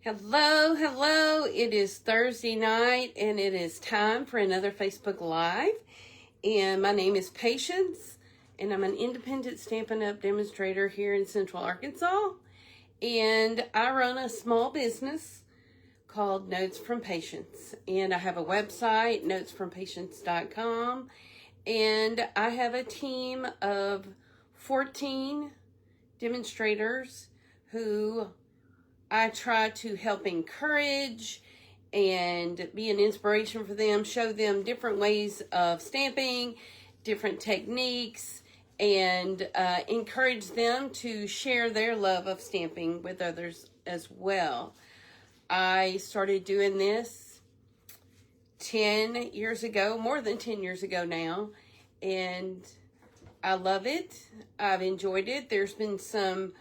Hello, hello. It is Thursday night and it is time for another Facebook Live. And my name is Patience and I'm an independent Stampin' Up! Demonstrator here in Central Arkansas. And I run a small business called Notes from Patience. And I have a website, notesfrompatience.com. And I have a team of 14 demonstrators who I try to help encourage and be an inspiration for them, show them different ways of stamping, different techniques, and encourage them to share their love of stamping with others as well. I started doing this 10 years ago, more than 10 years ago now, and I love it. I've enjoyed it. There's been some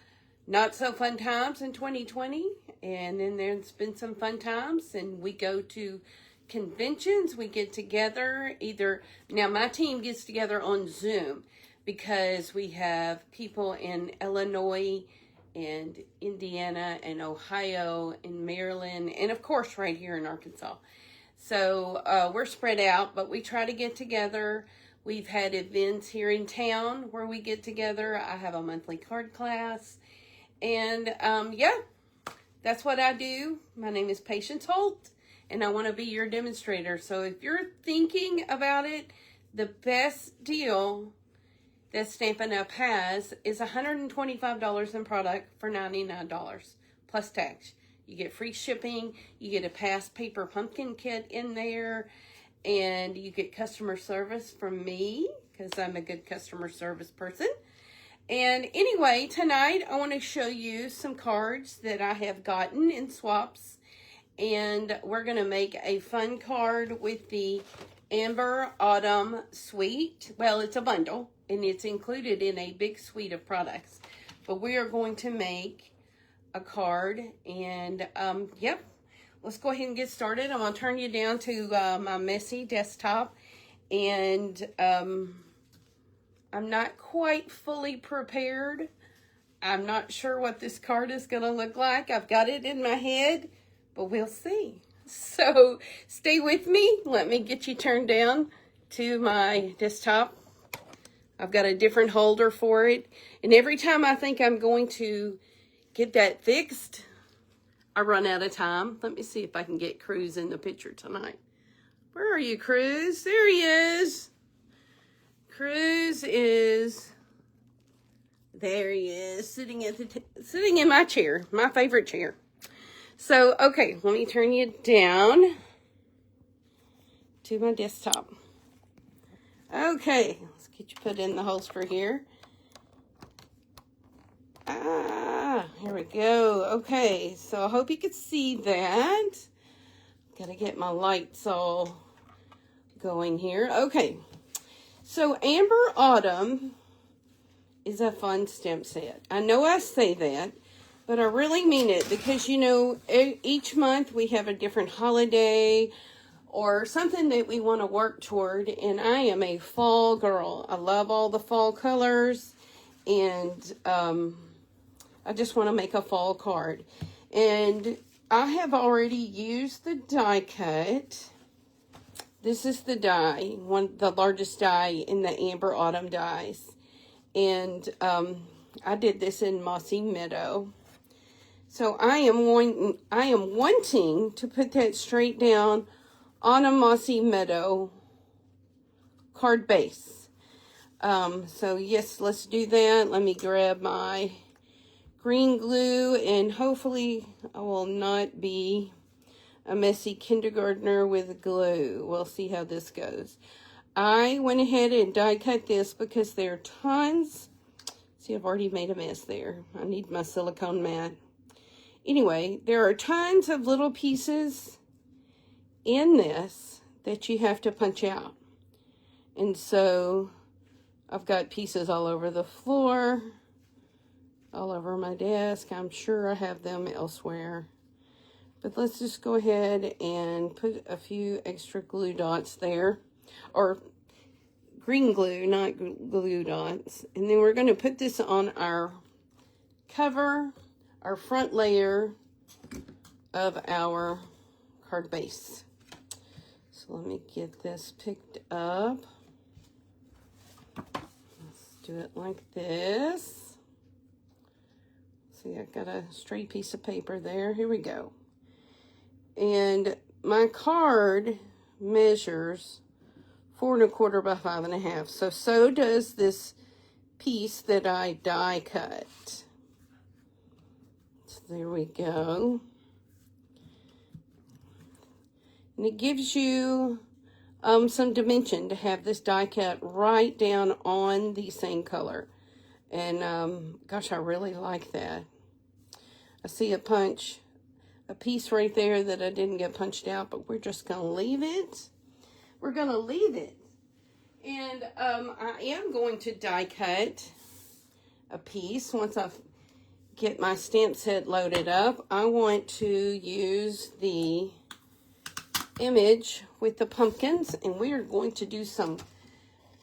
not so fun times in 2020, and then there's been some fun times, and we go to conventions, we get together now my team gets together on Zoom because we have people in Illinois and Indiana and Ohio and Maryland, and of course right here in Arkansas. So we're spread out, but we try to get together. We've had events here in town where we get together. I have a monthly card class. And, yeah, that's what I do. My name is Patience Holt, and I want to be your demonstrator. So if you're thinking about it, the best deal that Stampin' Up! Has is $125 in product for $99 plus tax. You get free shipping, you get a past paper pumpkin kit in there, and you get customer service from me because I'm a good customer service person. And anyway, tonight I want to show you some cards that I have gotten in swaps. And we're going to make a fun card with the Amber Autumn Suite. Well, it's a bundle, and it's included in a big suite of products. But we are going to make a card. And, yep, let's go ahead and get started. I'm going to turn you down to my messy desktop. And, I'm not quite fully prepared. I'm not sure what this card is going to look like. I've got it in my head, but we'll see. So stay with me. Let me get you turned down to my desktop. I've got a different holder for it. And every time I think I'm going to get that fixed, I run out of time. Let me see if I can get Cruz in the picture tonight. Where are you, Cruz? There he is. Cruz is, there he is, sitting in my chair, my favorite chair. So, okay, let me turn you down to my desktop. Okay, let's get you put in the holster here. Here we go. Okay, so I hope you can see that. Gotta get my lights all going here. Okay. So Amber Autumn is a fun stamp set. I know I say that, but I really mean it because, you know, each month we have a different holiday or something that we want to work toward, and I am a fall girl. I love all the fall colors, and I just want to make a fall card. And I have already used the die cut. This is the die, the largest die in the Amber Autumn dies. And I did this in Mossy Meadow. So I am wanting to put that straight down on a Mossy Meadow card base. So yes, let's do that. Let me grab my green glue, and hopefully I will not be a messy kindergartner with glue. We'll see how this goes. I went ahead and die cut this because there are tons. See, I've already made a mess there. I need my silicone mat. Anyway, there are tons of little pieces in this that you have to punch out. And so I've got pieces all over the floor, all over my desk. I'm sure I have them elsewhere. But let's just go ahead and put a few extra glue dots there. Or green glue, not glue dots. And then we're going to put this on our cover, our front layer of our card base. So let me get this picked up. Let's do it like this. See, I got a straight piece of paper there. Here we go. And my card measures 4 1/4 by 5 1/2. So does this piece that I die cut. So there we go. And it gives you some dimension to have this die cut right down on the same color. And gosh, I really like that. I see a piece right there that I didn't get punched out, but we're just going to leave it. We're going to leave it. And I am going to die cut a piece once I get my stamp set loaded up. I want to use the image with the pumpkins, and we are going to do some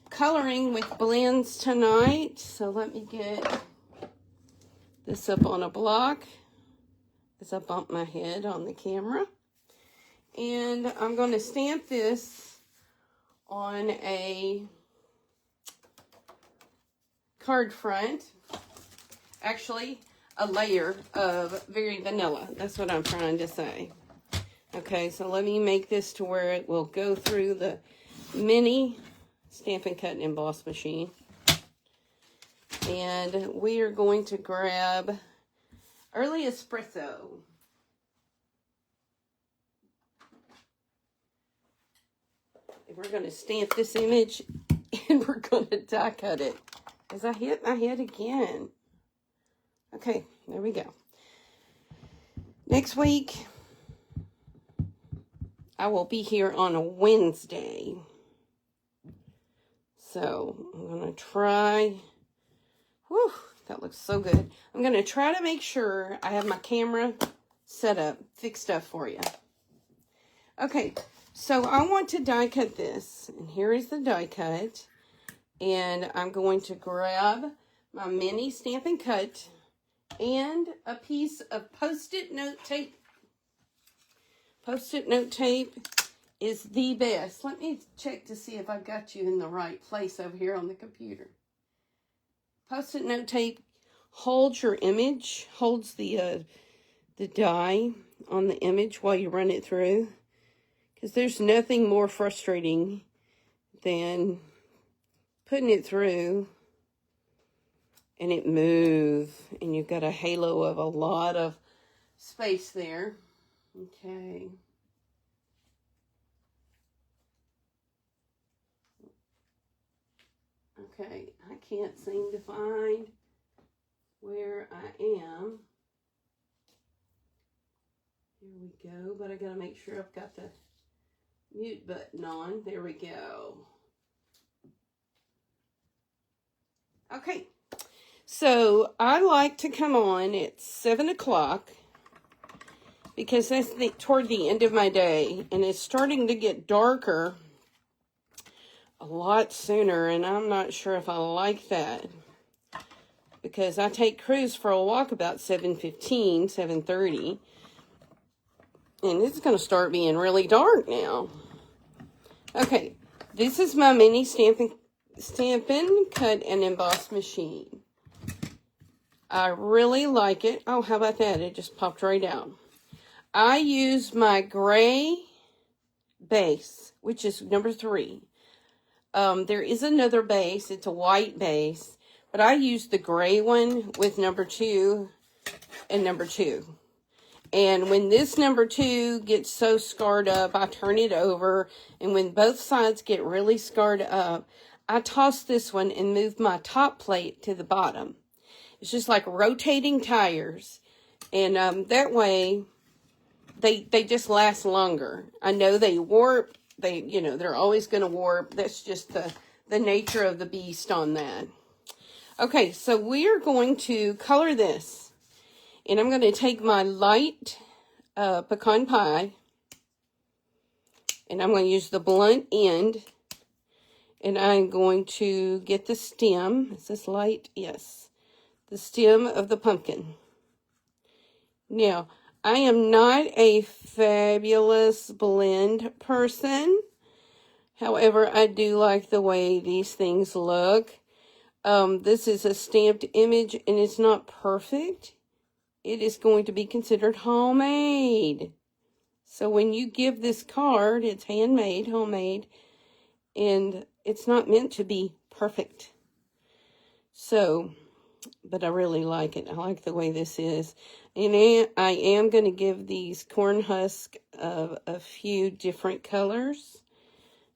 coloring with blends tonight. So let me get this up on a block as I bump my head on the camera. And I'm going to stamp this on a card front. Actually, a layer of very vanilla. That's what I'm trying to say. Okay, so let me make this to where it will go through the mini Stampin' Cut and Emboss machine. And we are going to grab Early Espresso. And we're going to stamp this image and we're going to die cut it. As I hit my head again. Okay, there we go. Next week, I will be here on a Wednesday. So I'm going to try. Whew, that looks so good. I'm going to try to make sure I have my camera set up, fixed up for you. Okay, so I want to die cut this. And here is the die cut. And I'm going to grab my mini Stampin' Cut and a piece of Post-it note tape. Post-it note tape is the best. Let me check to see if I got you in the right place over here on the computer. Post-it note tape holds your image, holds the die on the image while you run it through. Because there's nothing more frustrating than putting it through and it moves and you've got a halo of a lot of space there. Okay. Okay, I can't seem to find where I am. Here we go, but I gotta make sure I've got the mute button on. There we go. Okay, so I like to come on at 7 o'clock because that's toward the end of my day, and it's starting to get darker a lot sooner, and I'm not sure if I like that because I take Cruz for a walk about 7:15, 7:30, and it's going to start being really dark now. Okay, this is my mini Stampin' Cut and Emboss machine. I really like it. Oh, how about that? It just popped right out. I use my gray base, which is number 3. There is another base. It's a white base, but I use the gray one with number 2 and number 2. And when this number 2 gets so scarred up, I turn it over. And when both sides get really scarred up, I toss this one and move my top plate to the bottom. It's just like rotating tires. And that way, they just last longer. I know they warp. They're always going to warp. That's just the nature of the beast on that. Okay, so we are going to color this. And I'm going to take my light pecan pie. And I'm going to use the blunt end. And I'm going to get the stem. Is this light? Yes. The stem of the pumpkin. Now, I am not a fabulous blend person. However, I do like the way these things look. This is a stamped image and it's not perfect. It is going to be considered homemade. So when you give this card, it's handmade, homemade, and it's not meant to be perfect. So, but I really like it. I like the way this is. And I am going to give these corn husk a few different colors.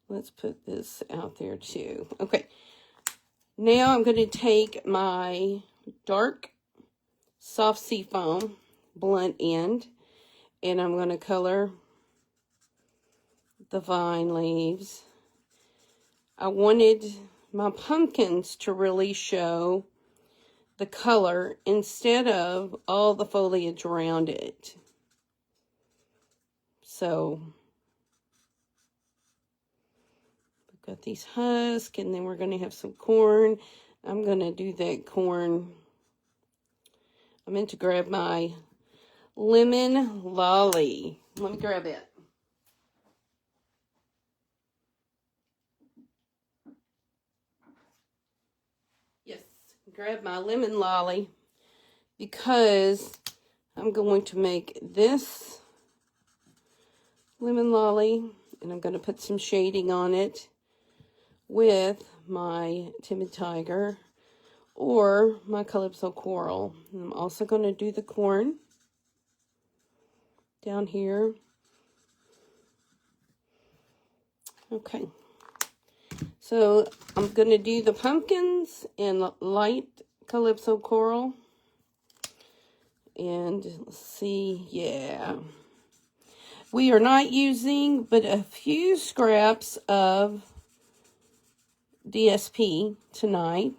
Let's put this out there too. Okay. Now I'm going to take my dark soft seafoam blunt end and I'm going to color the vine leaves. I wanted my pumpkins to really show the color instead of all the foliage around it. So we've got these husks and then we're going to have some corn. I'm going to do that corn. I meant to grab my lemon lolly. Let me grab it. Yes, grab my lemon lolly because I'm going to make this lemon lolly and I'm going to put some shading on it with my Timid Tiger or my Calypso Coral. And I'm also going to do the corn down here. Okay. So I'm going to do the pumpkins in light Calypso Coral. And let's see, yeah. We are not using but a few scraps of DSP tonight.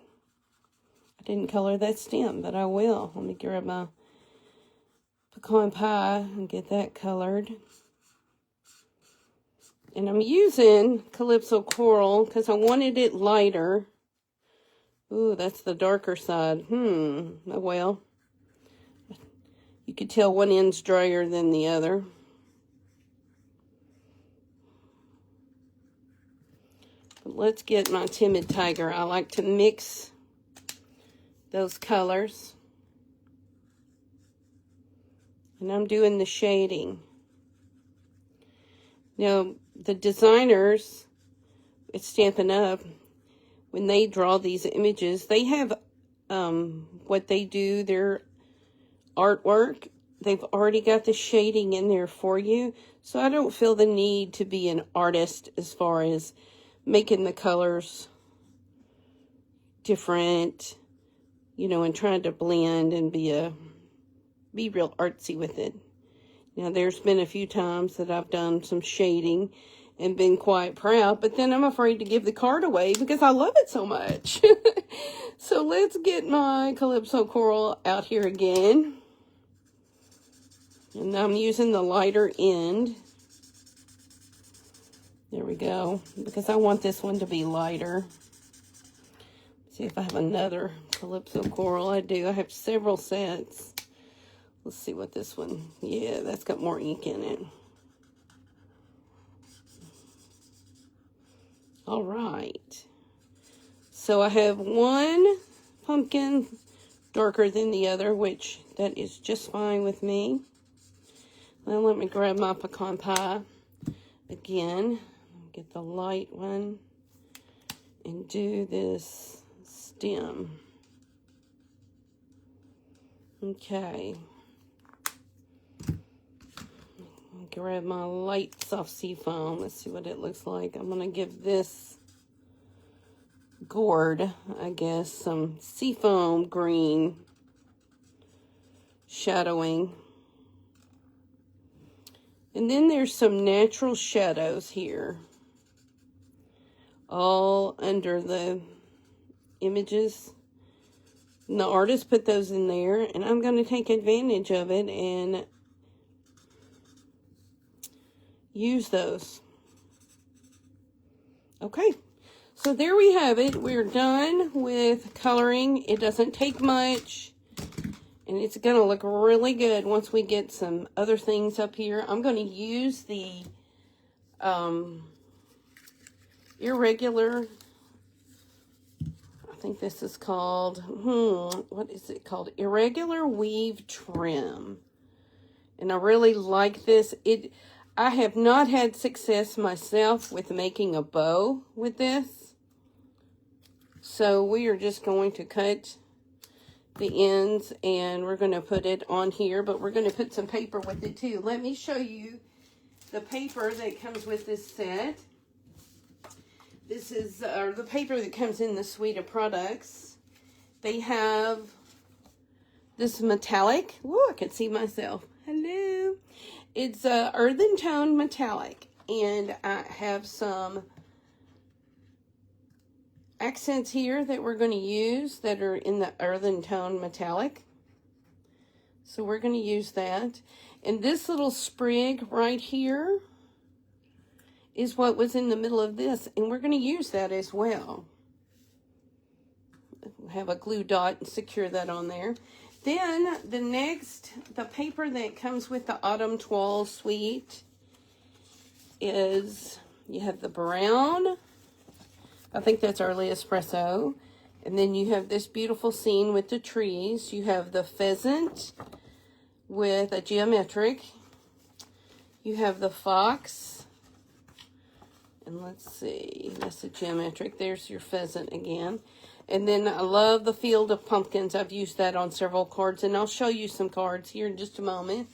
I didn't color that stem, but I will. Let me grab my pecan pie and get that colored. And I'm using Calypso Coral because I wanted it lighter. Ooh, that's the darker side. Oh well. You could tell one end's drier than the other. But let's get my Timid Tiger. I like to mix those colors. And I'm doing the shading. Now, the designers at Stampin' Up, when they draw these images, they have what they do, their artwork, they've already got the shading in there for you. So I don't feel the need to be an artist as far as making the colors different, you know, and trying to blend and be real artsy with it. Now, there's been a few times that I've done some shading and been quite proud, but then I'm afraid to give the card away because I love it so much. So let's get my Calypso Coral out here again. And I'm using the lighter end. There we go, because I want this one to be lighter. Let's see if I have another Calypso Coral. I do. I have several sets. Let's see what this one, yeah, that's got more ink in it. All right. So I have one pumpkin darker than the other, which that is just fine with me. Now let me grab my pecan pie again. Get the light one and do this stem. Okay. Grab my light soft seafoam. Let's see what it looks like. I'm going to give this gourd, I guess, some seafoam green shadowing. And then there's some natural shadows here, all under the images. And the artist put those in there, and I'm going to take advantage of it and use those. Okay, so there we have it. We're done with coloring. It doesn't take much. And it's going to look really good once we get some other things up here. I'm going to use the irregular, I think this is called, what is it called? Irregular Weave Trim. And I really like this. I have not had success myself with making a bow with this. So we are just going to cut the ends and we're going to put it on here, but we're going to put some paper with it too. Let me show you the paper that comes with this set. This is the paper that comes in the suite of products. They have this metallic. Whoa, I can see myself. Hello. It's a earthen tone metallic, and I have some accents here that we're going to use that are in the earthen tone metallic. So we're going to use that. And this little sprig right here is what was in the middle of this, and we're going to use that as well. Have a glue dot and secure that on there. Then the paper that comes with the Autumn Toile suite is, you have the brown, I think that's early espresso, and then you have this beautiful scene with the trees. You have the pheasant with a geometric. You have the fox, and let's see, that's a geometric. There's your pheasant again. And then I love the Field of Pumpkins. I've used that on several cards, and I'll show you some cards here in just a moment.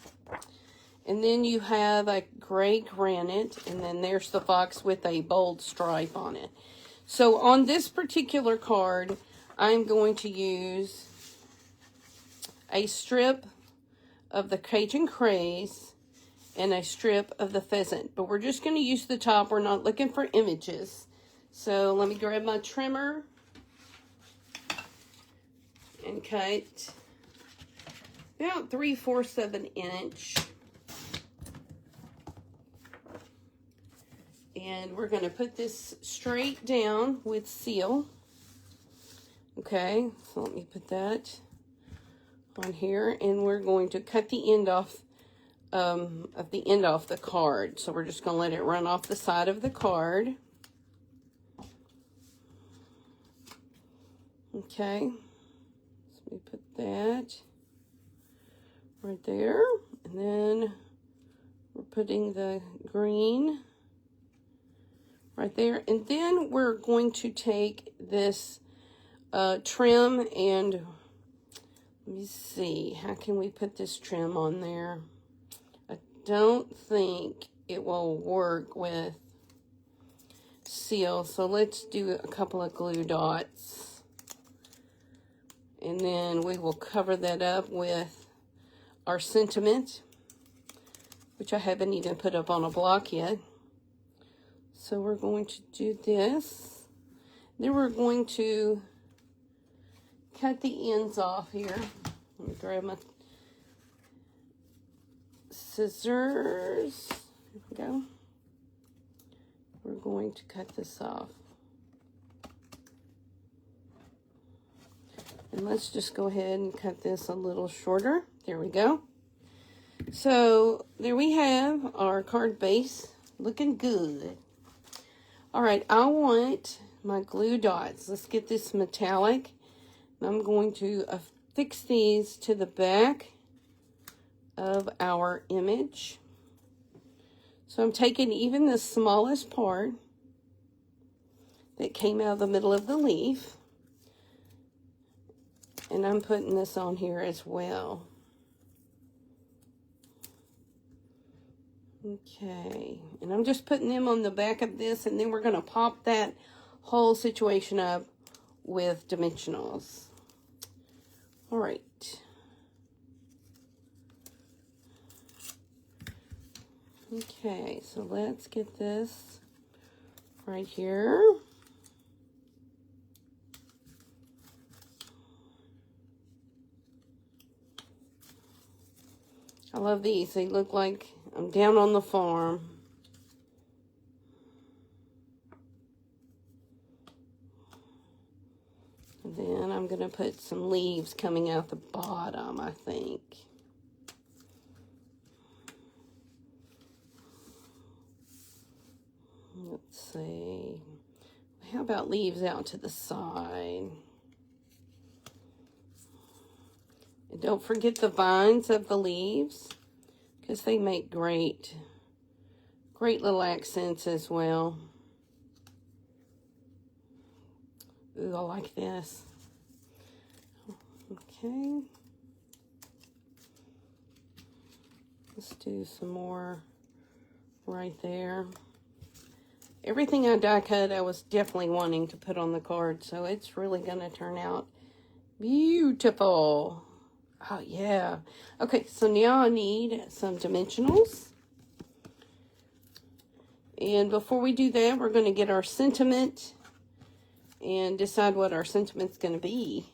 And then you have a gray granite, and then there's the fox with a bold stripe on it. So on this particular card, I'm going to use a strip of the Cajun Craze and a strip of the pheasant. But we're just going to use the top. We're not looking for images. So let me grab my trimmer and cut about 3/4 of an inch. And we're going to put this straight down with seal. Okay, so let me put that on here, and we're going to cut the end off the card. So we're just going to let it run off the side of the card. Okay. We put that right there, and then we're putting the green right there, and then we're going to take this trim, and let me see, how can we put this trim on there? I don't think it will work with seal, so let's do a couple of glue dots. And then we will cover that up with our sentiment, which I haven't even put up on a block yet. So we're going to do this. Then we're going to cut the ends off here. Let me grab my scissors. Here we go. We're going to cut this off. And let's just go ahead and cut this a little shorter. There we go. So there we have our card base looking good. All right, I want my glue dots. Let's get this metallic. And I'm going to affix these to the back of our image. So I'm taking even the smallest part that came out of the middle of the leaf, and I'm putting this on here as well. Okay, and I'm just putting them on the back of this, and then we're going to pop that whole situation up with dimensionals. All right. Okay, so let's get this right here. I love these. They look like I'm down on the farm. And then I'm going going to put some leaves coming out the bottom, I think. Let's see. How about leaves out to the side? And don't forget the vines of the leaves, because they make great little accents as well. Ooh, I like this. Okay. Let's do some more right there. Everything I die cut, I was definitely wanting to put on the card, so it's really going to turn out beautiful. Oh, yeah. Okay, so now I need some dimensionals. And before we do that, we're going to get our sentiment and decide what our sentiment's going to be.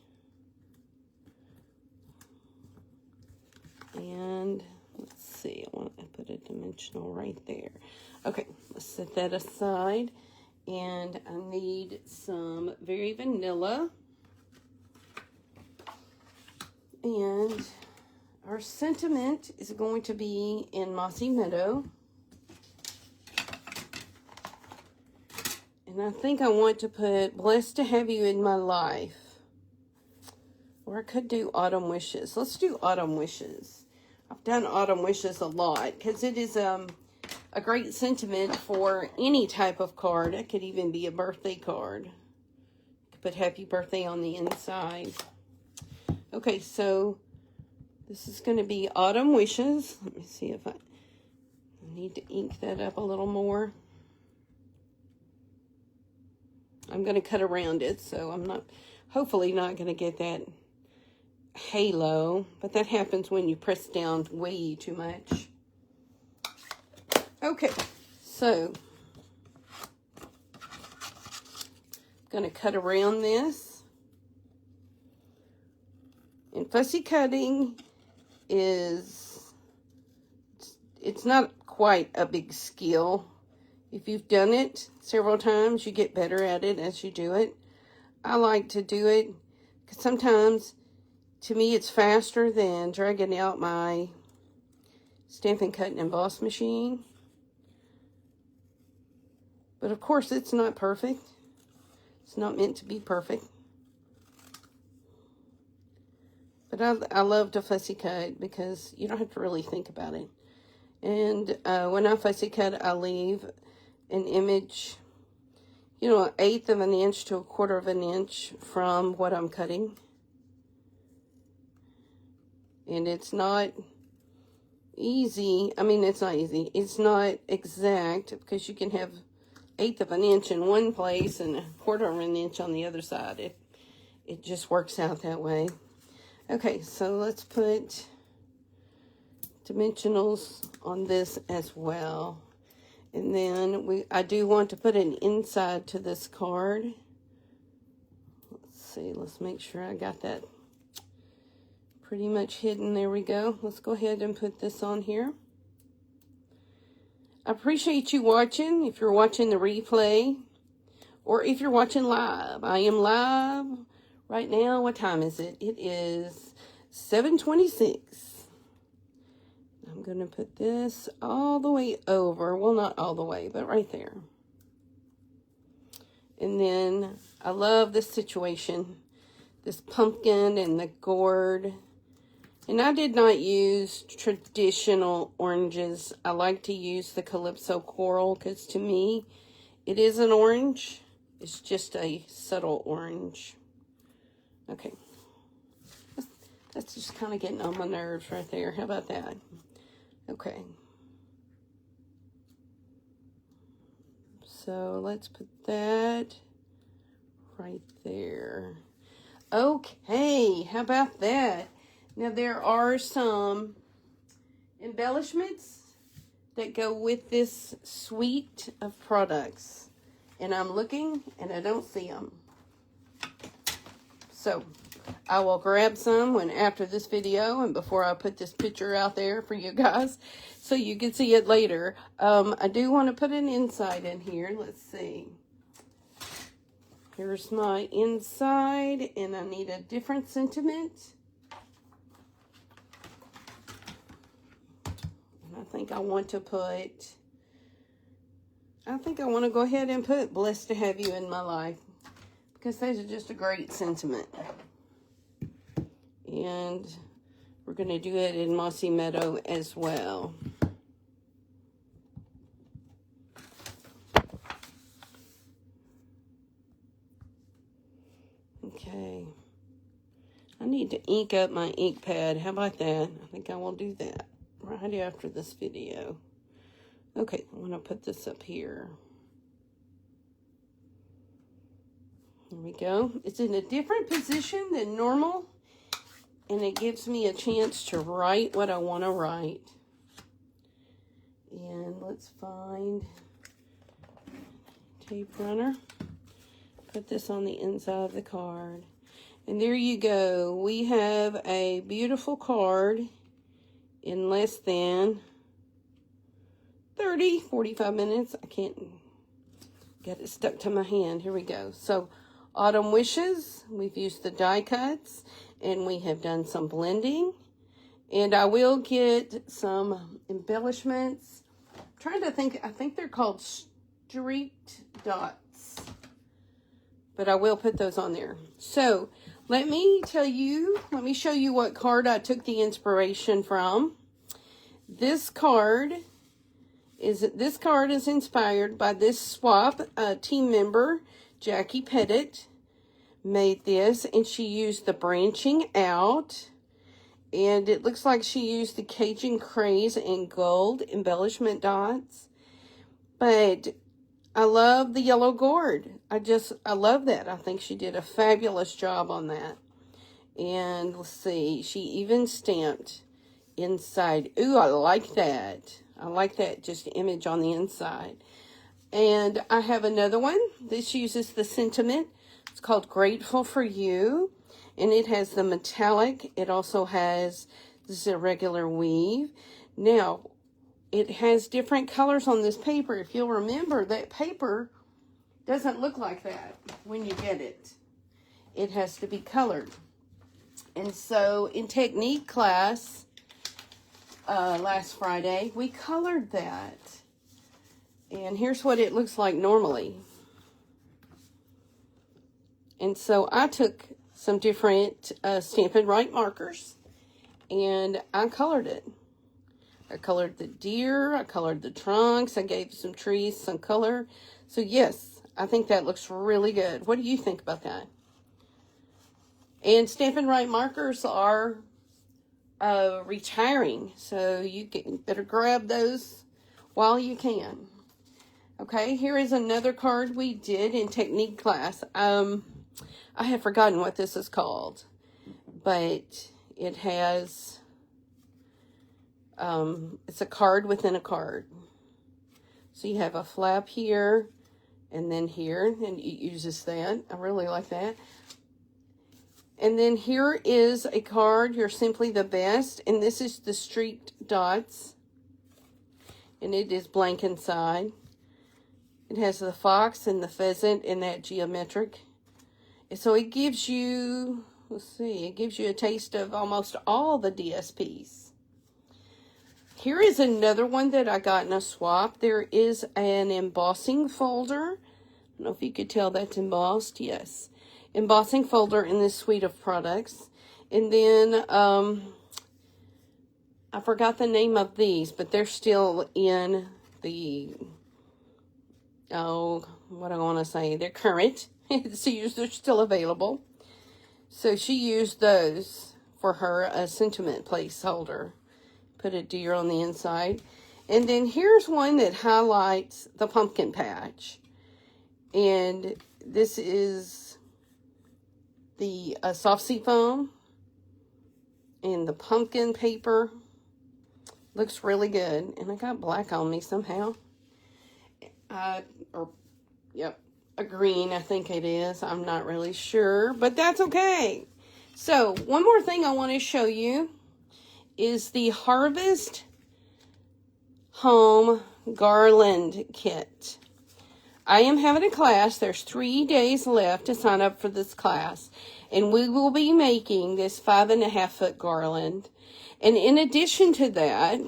And let's see, I want to put a dimensional right there. Okay, let's set that aside. And I need some Very Vanilla. And our sentiment is going to be in Mossy Meadow. And I think I want to put Blessed to Have You in My Life. Or I could do Autumn Wishes. Let's do Autumn Wishes. I've done Autumn Wishes a lot because it is a great sentiment for any type of card. It could even be a birthday card. You could put Happy Birthday on the inside. Okay, so this is going to be Autumn Wishes. Let me see if I need to ink that up a little more. I'm going to cut around it, so I'm hopefully not going to get that halo, but that happens when you press down way too much. Okay, so I'm going to cut around this. And fussy cutting it's not quite a big skill. If you've done it several times, you get better at it as you do it. I like to do it because sometimes, to me, it's faster than dragging out my Stampin' Cut and Emboss machine. But of course, it's not perfect. It's not meant to be perfect. But I love to fussy cut because you don't have to really think about it. And when I fussy cut, I leave an image, you know, 1/8 of an inch to 1/4 of an inch from what I'm cutting. And it's not easy. I mean, it's not easy. It's not exact because you can have 1/8 of an inch in one place and 1/4 of an inch on the other side. It just works out that way. Okay, so let's put dimensionals on this as well. And then I do want to put an inside to this card. Let's see, let's make sure I got that pretty much hidden. There we go. Let's go ahead and put this on here. I appreciate you watching. If you're watching the replay or if you're watching live, I am live right now. What time is it? It is 7:26. I'm going to put this all the way over. Well, not all the way, but right there. And then I love this situation. This pumpkin and the gourd. And I did not use traditional oranges. I like to use the Calypso Coral because to me, it is an orange. It's just a subtle orange. Okay. That's just kind of getting on my nerves right there. How about that? Okay. So let's put that right there. Okay, how about that? Now there are some embellishments that go with this suite of products. And I'm looking and I don't see them. So I will grab some after this video and before I put this picture out there for you guys so you can see it later. I do want to put an inside in here. Let's see. Here's my inside, and I need a different sentiment. And I think I want to go ahead and put blessed to have you in my life, because those are just a great sentiment. And we're going to do it in Mossy Meadow as well. Okay. I need to ink up my ink pad. How about that? I think I will do that right after this video. Okay, I'm going to put this up here. There we go. It's in a different position than normal, and it gives me a chance to write what I want to write. And let's find tape runner. Put this on the inside of the card. And there you go. We have a beautiful card in less than 45 minutes. I can't get it stuck to my hand. Here we go. So, Autumn Wishes. We've used the die cuts, and we have done some blending. And I will get some embellishments. I'm trying to think. I think they're called streaked dots. But I will put those on there. So, let me show you what card I took the inspiration from. This card is inspired by this swap team member, Jackie Pettit, made this, and she used the branching out, and it looks like she used the Cajun Craze and gold embellishment dots, but I love the yellow gourd. I love that. I think she did a fabulous job on that. And let's see, she even stamped inside. Ooh, I like that. I like that just image on the inside. And I have another one. This uses the sentiment. It's called Grateful for You. And it has the metallic. It also has, this is a regular weave. Now, it has different colors on this paper. If you'll remember, that paper doesn't look like that when you get it. It has to be colored. And so in technique class last Friday, we colored that. And here's what it looks like normally. And so I took some different Stampin' Right markers, and I colored it. I colored the deer, I colored the trunks, I gave some trees some color. So yes, I think that looks really good. What do you think about that? And Stampin' Right markers are retiring, so you better grab those while you can. Okay, here is another card we did in technique class. I have forgotten what this is called, but it has, it's a card within a card. So you have a flap here, and then here, and it uses that. I really like that. And then here is a card, You're Simply the Best, and this is the streaked dots, and it is blank inside. It has the fox and the pheasant and that geometric. And so it gives you, let's see, it gives you a taste of almost all the DSPs. Here is another one that I got in a swap. There is an embossing folder. I don't know if you could tell that's embossed. Yes. Embossing folder in this suite of products. And then, I forgot the name of these, but they're still in the, what do I want to say? They're current. So they're still available. So she used those for her sentiment placeholder. Put a deer on the inside. And then here's one that highlights the pumpkin patch. And this is the soft seafoam and the pumpkin paper. Looks really good. And I got black on me somehow. Yep, a green, I think it is. I'm not really sure, but that's okay. So, one more thing I want to show you is the Harvest Home Garland kit. I am having a class. There's 3 days left to sign up for this class. And we will be making this 5.5 foot garland. And in addition to that,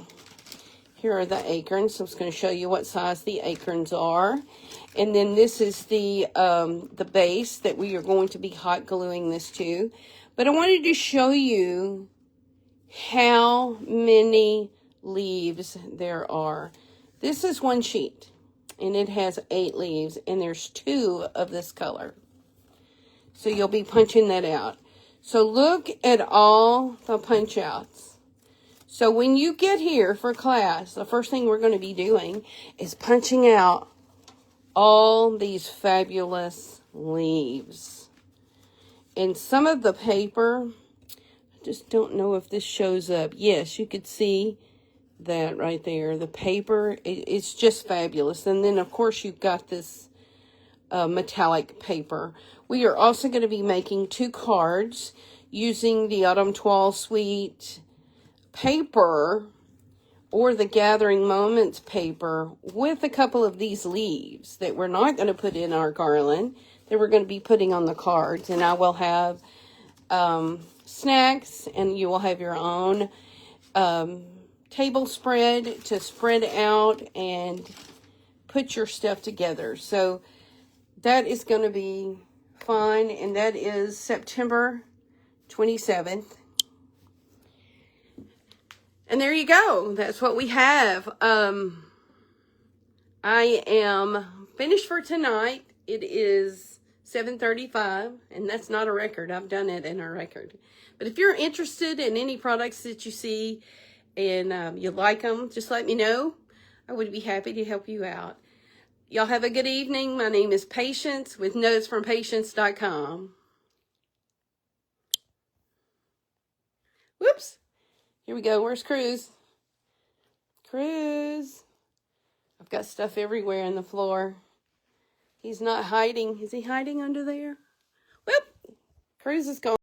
here are the acorns. So I'm just going to show you what size the acorns are. And then this is the base that we are going to be hot gluing this to. But I wanted to show you how many leaves there are. This is one sheet, and it has 8 leaves, and there's 2 of this color. So you'll be punching that out. So look at all the punch outs. So when you get here for class, the first thing we're going to be doing is punching out all these fabulous leaves. And some of the paper, I just don't know if this shows up. Yes, you could see that right there. The paper, it's just fabulous. And then, of course, you've got this metallic paper. We are also going to be making 2 cards using the Autumn Toile Suite paper or the Gathering Moments paper with a couple of these leaves that we're not going to put in our garland, that we're going to be putting on the cards. And I will have snacks, and you will have your own table spread to spread out and put your stuff together. So that is going to be fun, and that is September 27th. And there you go. That's what we have. I am finished for tonight. It is 7:35, and that's not a record. I've done it in a record. But if you're interested in any products that you see and you like them, just let me know. I would be happy to help you out. Y'all have a good evening. My name is Patience with notesfrompatience.com. Whoops. Here we go. Where's Cruz? Cruz. I've got stuff everywhere on the floor. He's not hiding. Is he hiding under there? Whoop. Cruz is gone.